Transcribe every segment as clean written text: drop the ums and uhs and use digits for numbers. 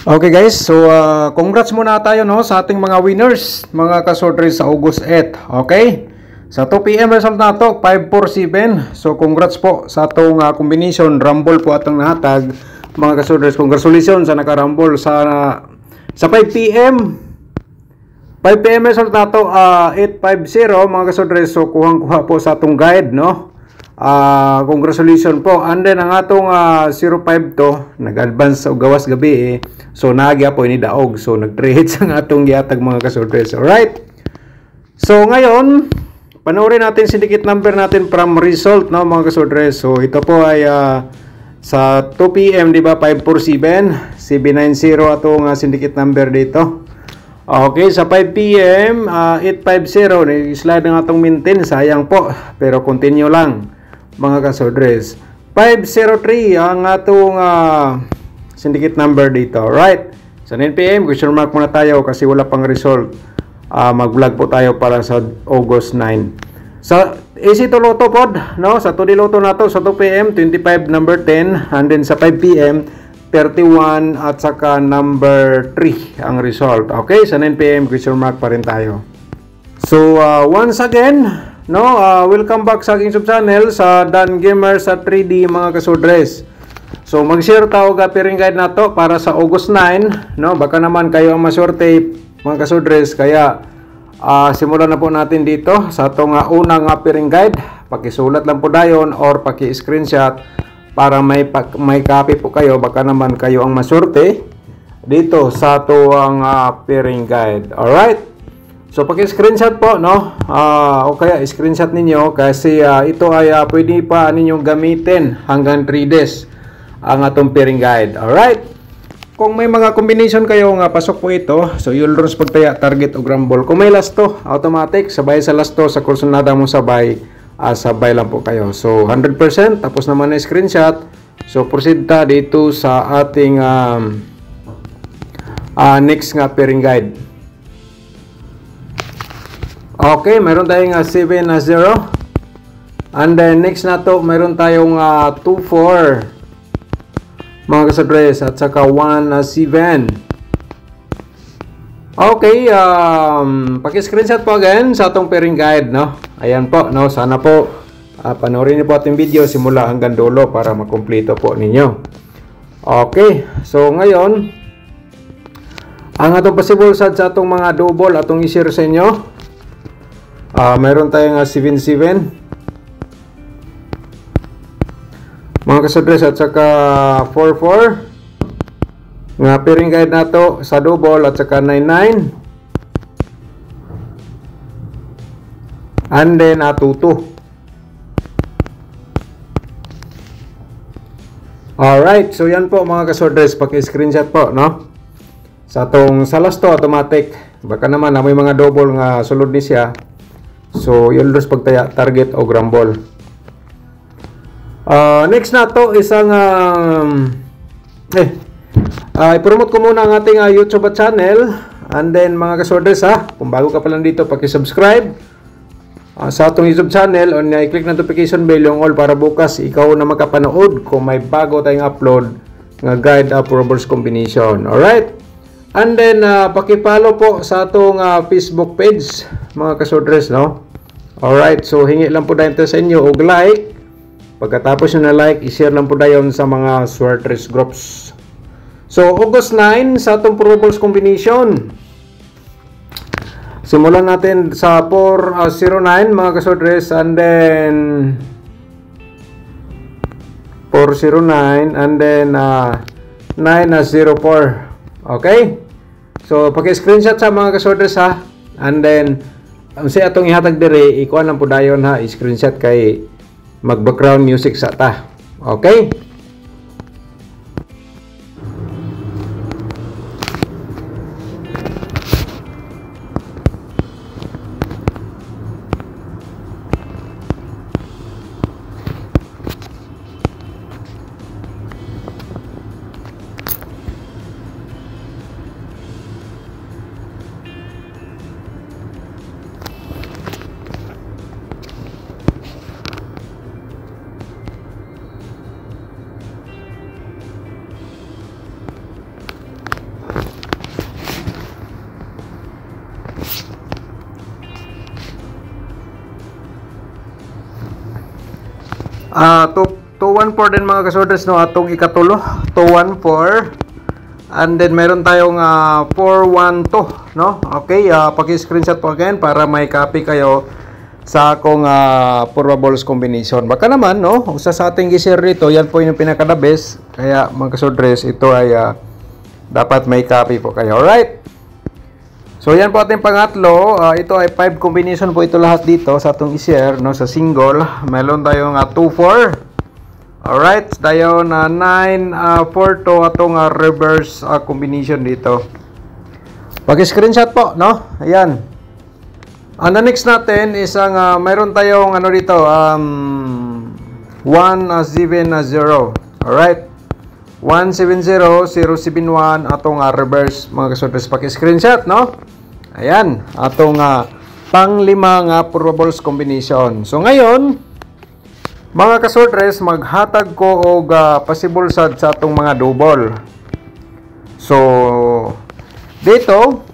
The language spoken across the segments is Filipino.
Okay guys, so congrats muna tayo no sa ating mga winners, mga kasordre sa August 8. Okay? Sa 2 PM result na to, 547. So congrats po sa atong combination rumble po atong nahatag, mga kasordre. Congratulations sa naka-rumble sa 5 PM. 5 PM result na to, 850 mga kasordre. So kuhang-kuha po sa atong guide no. Congratulations po. And then ang atong 05 to nag-advance sa gawas gabi so naagya po ini daog, so nag-3 hits ang atong gihatag mga kasordres. Alright, so ngayon panoorin natin syndicate number natin from result no mga kasordres. So ito po ay sa 2 PM di ba, 547 790 atong syndicate number dito. Okay, sa 5 PM 850 ni-slide ng atong maintain, sayang po pero continue lang mga kasordres. 503 ang atong syndicate number dito. Right, sa 9 PM question mark muna tayo kasi wala pang result. Mag-vlog po tayo para sa August 9. Sa AC to Lotto pod no, sa 2D Lotto na to sa 2 PM 25 number 10, and then sa 5 PM 31 at saka number 3 ang result. Okay, sa 9 PM question mark pa rin tayo. So once again no, welcome back sa aking sub-channel sa Dan Gamer sa 3D mga kasordres. So mag-share tao gapiring guide na to para sa August 9 no, baka naman kayo ang maswerte mga kasordres. Kaya simulan na po natin dito sa atong unang gapiring guide. Pakisulat lang po dayon or paki-screenshot para may copy po kayo, baka naman kayo ang maswerte dito sa atong gapiring guide. Alright, so paki-screenshot po no, o kaya screenshot ninyo kasi ito ay pwede pa ninyong gamitin hanggang 3 days ang atong pairing guide. Alright, kung may mga combination kayo nga pasok po ito, so you'll runs pagtaya target o rumble. Kung may last to automatic, sabay sa last to sa kursunada mo sabay, sabay lang po kayo. So 100% tapos naman na screenshot. So proceed ta dito sa ating next nga pairing guide. Okay, meron tayong 7-0. And then next na to, meron tayong 2-4 mga kasordres at saka 1-7. Okay, paki-screenshot po again sa atong pairing guide no. Ayan po no, sana po panoorin niyo po ating video simula hanggang dulo para makumpleto po ninyo. Okay, so ngayon ang atong possible sad sa atong mga double atong i-share sa inyo. Meron tayong 7-7 mga kasordres at saka 4-4 nga pairing guide nato sa double at saka 9-9, and then 2-2. Alright, so yan po mga kasordres, paki-screenshot po no sa atong salas to automatic, baka naman may mga double nga sulod ni siya. So, yun dos pagtaya target o rumble. Next na to isang i-promote ko muna ang ating YouTube channel. And then mga kasordres kung bago ka pa lang dito, paki-subscribe sa atong YouTube channel, on i-click na notification bell yung all para bukas ikaw na makapanood kung may bago tayong upload nga guide for reverse combination. Alright, and then paki-follow po sa atong Facebook page mga kasordres no. Alright, so hingi lang po dayon sa inyo og like. Pagkatapos nyo na like, i-share lang po dayon sa mga Swertres groups. So August 9 sa atong probables combination, simulan natin sa 409 mga kasordres, and then 409 and then 904. Okay, so paki-screenshot sa mga kasordres and then sa atong ihatag dire, ikuan lang po dayon i-screenshot kay mag-background music sa ta. Okay? 214 din mga kasorders, no, atong ikatulo 214. And then meron tayong 412, no. Okay, paki-screenshot po again para may copy kayo sa akong probables combination. Baka naman, no, usa sa ating gi-share dito, yan po yung pinaka-the best. Kaya mga kasordres, ito ay dapat may copy po kayo. Alright. So yan po ating pangatlo. Ito ay 5 combination po ito lahat dito sa atong i-share, no, sa single. Meron tayong 2-4. Alright, tayo na 9-4 atong reverse combination dito. Pag-screenshot po, no? Ayan. Ang next natin is ang mayroon tayong ano dito, 1-7-0. Alright. 170-071 atong reverse mga kasordres, paki-screenshot, no? Ayan, atong pang-lima nga probables combination. So ngayon, mga kasordres, maghatag ko og possible sad sa atong mga double. So dito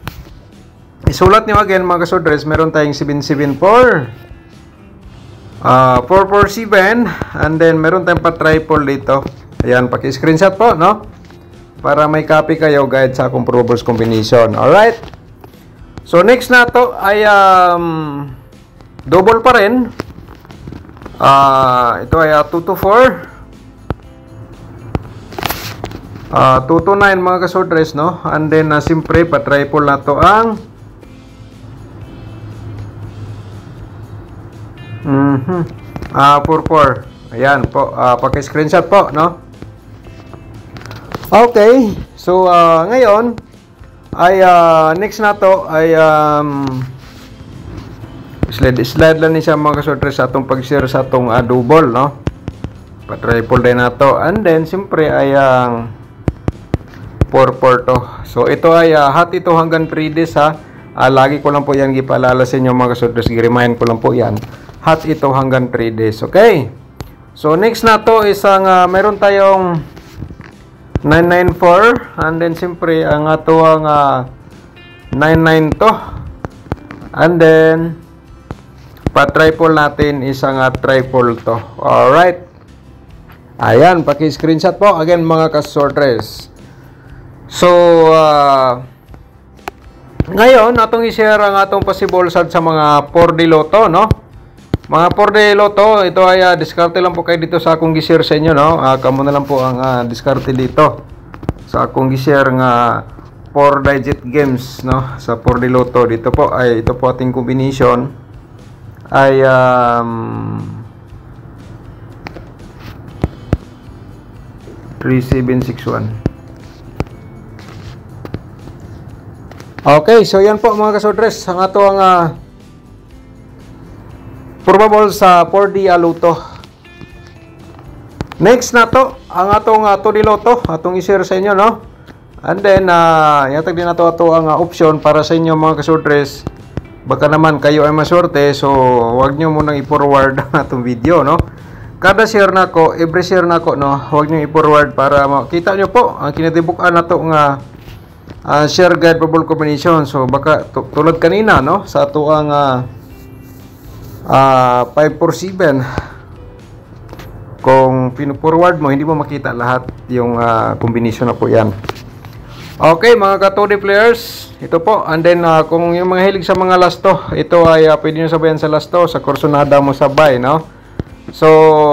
isulat niyo again mga kasordres, meron tayong 774, 447, and then meron tayong pa-triple dito. Ayan, paki-screenshot po, no? Para may copy kayo guide sa akong probables combination. Alright? So, next na to ay double pa rin. Ito ay 224. 229 mga kasordres, no? And then, siyempre, pa-triple na to ang 44. Ayan po, paki-screenshot po, no? Okay, so ngayon ay next na to ay slide lang ni siya mga kasordres sa atong pag-share sa atong double, no? Pa-triple din na to. And then siyempre ay 44 to. So ito ay hot ito hanggang 3 days ha. Lagi ko lang po yan gipaalala sa inyo mga kasordres, gi-remind ko lang po yan. Hot ito hanggang 3 days, okay? So next na to is ang meron tayong 994, and then siyempre ang ato ang 99 to, and then pa-triple natin is ang triple to. Alright, ayan, paki-screenshot po again mga kasordres. So ngayon atong i-share ang atong possible sad sa mga 4D Lotto, no? Mga 4D Lotto, ito ay diskarte lang po kayo dito sa akong gi-share sa inyo, no? Kamo na lang po ang diskarte dito sa akong gi-share nga 4-digit games, no? Sa 4D Lotto dito po ay ito po ating combination ay 3761. Okay, so yan po mga kasordres, ang ato ang probable sa 4D Lotto. Next na to, ang atong 2D Lotto, atong i-share sa inyo, no? And then, yatag din na to ang option para sa inyo mga kasordres. Baka naman kayo ay maswerte, so wag nyo munang i-forward ang atong video, no? Kada share na ko, every share na ko, no? Wag nyo i-forward para makita nyo po ang kinatibukan na to nga share guide probable combination. So, baka tulad kanina, no? Sa ato ang 547, kung pinu-forward mo hindi mo makita lahat yung combination na po yan. Okay mga ka-2D players, ito po. And then kung yung mga hilig sa mga lasto, ito ay pwede nyo sabayan sa lasto, sa Corsonada mo sabay, no? So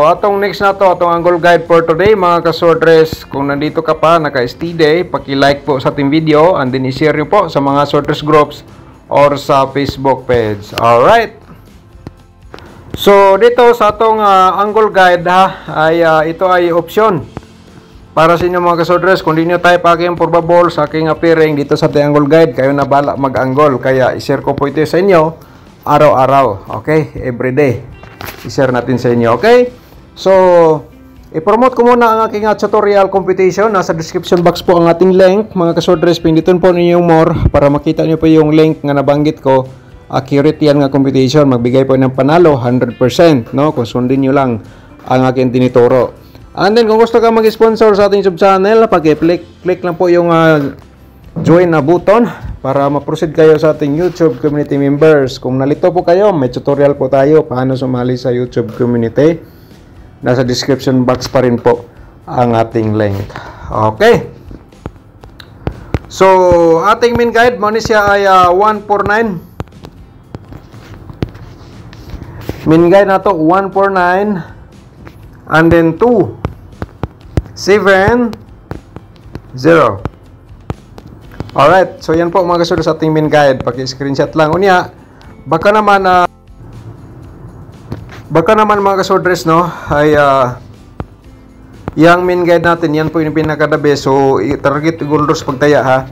atong next na to, atong angle guide for today mga kasordres. Kung nandito ka pa, naka-STD, paki-like po sa ating video, and then i-share nyo po sa mga sorters groups or sa Facebook page. Alright, so dito sa atong angle guide ha, ay ito ay option para sa inyo mga kasordres. Kung di nyo type aking probable sa aking appearing dito sa ating angle guide, kayo na bala mag-angle. Kaya i-share ko po ito sa inyo araw-araw, okay? Everyday i-share natin sa inyo, okay? So i-promote ko muna ang aking tutorial competition. Nasa description box po ang ating link mga kasordres. Pindutin po ninyo yung more para makita nyo po yung link nga nabanggit ko. Accurate yan nga competition, magbigay po ng panalo 100%, no? Kung sundin nyo lang ang aking tinituro. And then kung gusto ka mag-sponsor sa ating YouTube channel, pag-click lang po yung join na button para ma-proceed kayo sa ating YouTube community members. Kung nalito po kayo, may tutorial po tayo paano sumali sa YouTube community. nasa description box pa rin po ang ating link. Okay. So, ating main guide, mo ni siya ay 149. Main guide na to, 149. And then 2, 7, 0. Alright, so yan po mga kasunod sa ating main guide. Paki-screenshot lang. Unya, baka naman mga kasodres, no, ay yung main guide natin, yan po yung pinakadabi. So, target golders pagtaya, ha.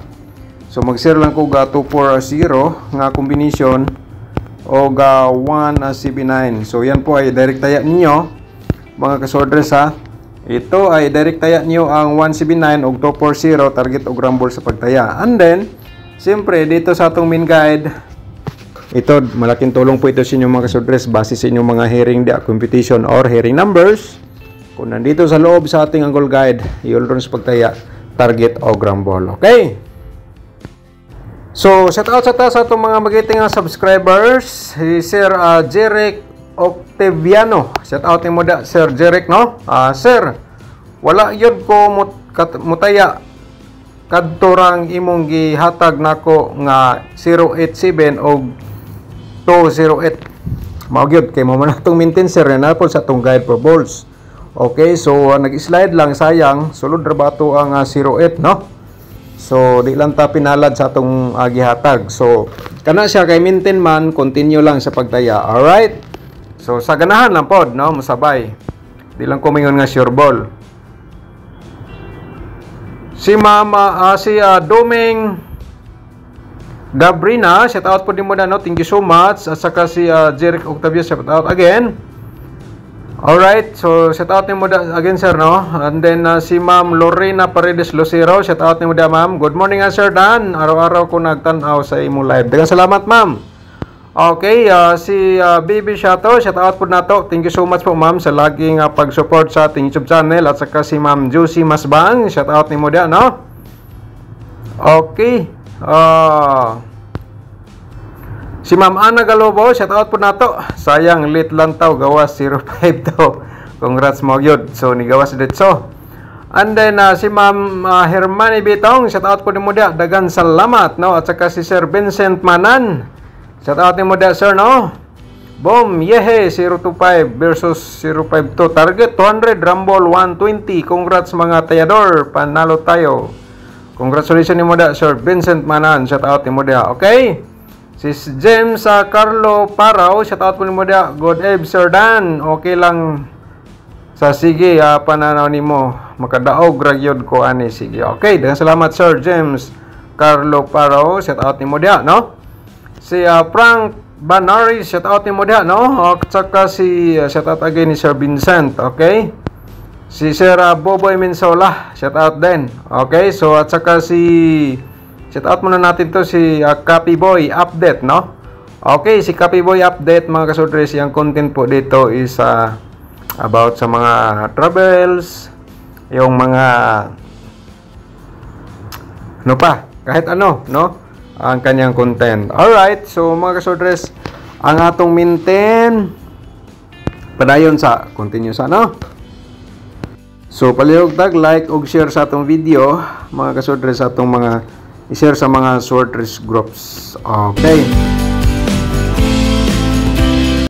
So, mag-share lang ko ga 240 nga combination o ga 1CB9. So, yan po ay direct taya ninyo, mga kasodres, ha. Ito ay direct taya niyo ang 1CB9 o 240 target o rumble sa pagtaya. And then, siyempre, dito sa atong main guide, ito, malaking tulong po ito sa inyong mga kasodres base sa inyong mga hearing competition or hearing numbers. Kung nandito sa loob sa ating angle guide, i-all sa pagtaya, target o rumble. Okay? So, shout out sa itong mga magiting subscribers. Si Sir Jeric Octaviano. Shout out ni mo da, Sir Jeric, no? Sir, wala yun ko mutaya kadtorang imong gihatag nako nga 087 o 208. Mao gyud kay mo man atong maintain, sir, na po sa atong guide for balls. Okay, so nag-slide lang, sayang sulod ra ba to ang 08, no? So di lang ta pinalad sa atong gihatag. So kana siya kay maintain man, continue lang sa pagtaya. All right? So sa ganahan lang pod, no, masabay. Di lang ko mingon nga sure ball. Si Mama si Doming Gabrina, shout out po din mo na, no? Thank you so much. At saka si Jeric Octavio, shout out again. Alright, so shout out ni mo da again, sir, no? And then si Ma'am Lorena Paredes Lucero, shout out ni mo da, ma'am. Good morning, Sir Dan. Araw-araw ko nagtanaw sa imo live. Daghang salamat, ma'am. Okay, si Baby Shato, shout out po na to. Thank you so much po, ma'am, sa laging pag-support sa ating YouTube channel. At saka si Ma'am Juicy Masbang, shout out ni mo da, no? Okay. Si Ma'am Ana Galobo, shout out po na to. Sayang, late lang tao, gawas 05 to. Congrats mo yun. So, ni gawas dito. And then, si Ma'am Hermani Bitong, shout out po ni mo da. Dagan salamat, no? At saka si Sir Vincent Manan, shout out ni mo da, sir, no? Boom, yehe, 025 versus 052. Target 200, rumble 120. Congrats mga tayador, panalo tayo. Congratulations ni mo da, Sir Vincent Manan, shout out ni mo da. Okay? Si James Carlo Parao, shout out po ni mo da. Good eve, Sir Dan. Okay lang. Sa sige, pananaw ni mo. Makadaog ragyod ko ani. Sige. Okay, dengan salamat, Sir James Carlo Parao, shout out ni mo da, no? Si Frank Banaris, shout out ni mo da, no? At saka si shout out again ni Sir Vincent. Okay? Si Sir Boboy Minsola, shout out din. Okay, so at saka si shout out muna natin to si Copy Boy Update, no? Okay, si Copy Boy Update, mga kasodres, yung content po dito is about sa mga travels, yung mga ano pa, kahit ano, no? Ang kanyang content. Alright, so mga kasodres, ang atong maintain padayon sa continue sa, no? So, palihog tag, like, og share sa atong video, mga kasodres, sa atong mga i-share sa mga sortress groups. Okay.